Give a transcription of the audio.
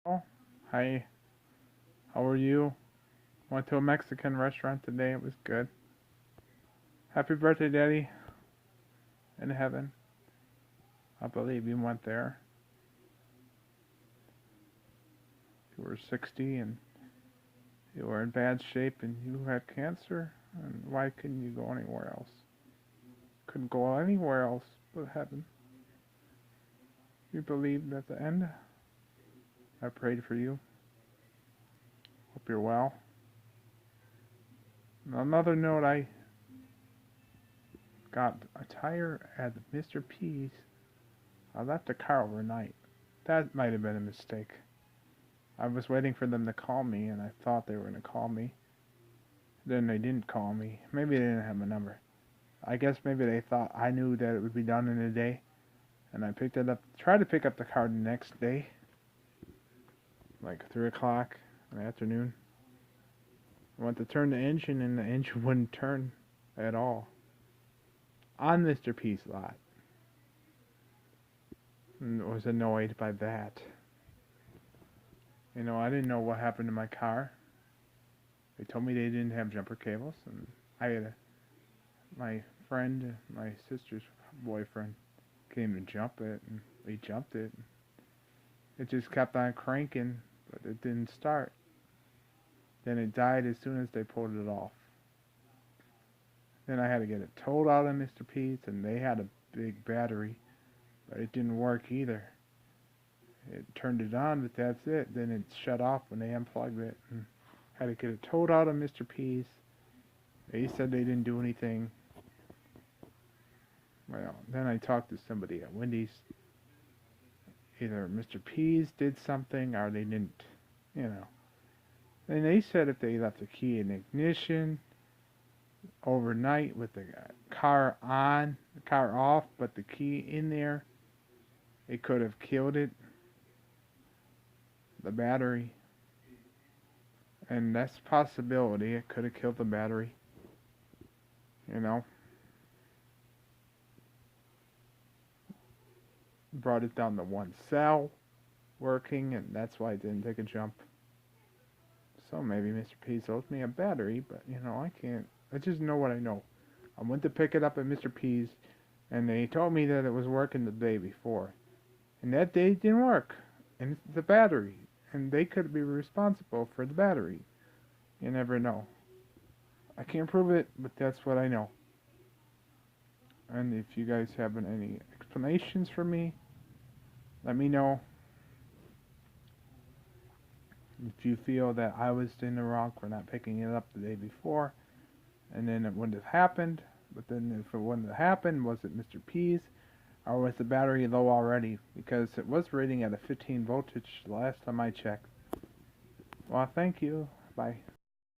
Oh, hi. How are you? Went to a Mexican restaurant today. It was good. Happy birthday, Daddy, in heaven. I believe you went there. You were 60 and you were in bad shape and you had cancer. And why couldn't you go anywhere else? Couldn't go anywhere else but heaven. You believed at the end. I prayed for you. Hope you're well. On another note, I got a tire at Mr. P's. I left the car overnight. That might have been a mistake. I was waiting for them to call me, and I thought they were going to call me. Then they didn't call me. Maybe they didn't have my number. I guess maybe they thought I knew that it would be done in a day, and I picked it up. Tried to pick up the car the next day, like 3 o'clock in the afternoon. I went to turn the engine, and the engine wouldn't turn at all on Mr. P's lot. And I was annoyed by that. I didn't know what happened to my car. They told me they didn't have jumper cables, and my friend, my sister's boyfriend, came to jump it, and we jumped it. It just kept on cranking, but it didn't start. Then it died as soon as they pulled it off. Then I had to get it towed out of Mr. P's, and they had a big battery, but it didn't work either. It turned it on, but that's it. Then it shut off when they unplugged it, and had to get it towed out of Mr. P's. They said they didn't do anything. Well, then I talked to somebody at Wendy's. Either Mr. P's did something or they didn't, And they said if they left the key in the ignition overnight with the car on, the car off, but the key in there, it could have killed it, the battery. And that's a possibility. It could have killed the battery. Brought it down to one cell working, and that's why it didn't take a jump. So maybe Mr. P owes me a battery, but I can't. I just know what I know. I went to pick it up at Mr. P's, and they told me that it was working the day before, and that day it didn't work, and it's the battery, and they could be responsible for the battery. You never know. I can't prove it, but that's what I know. And if you guys have any explanations for me, let me know. If you feel that I was in the wrong for not picking it up the day before, and then it wouldn't have happened, but then if it wouldn't have happened, was it Mr. P's, or was the battery low already? Because it was rating at a 15 voltage the last time I checked. Well, thank you. Bye.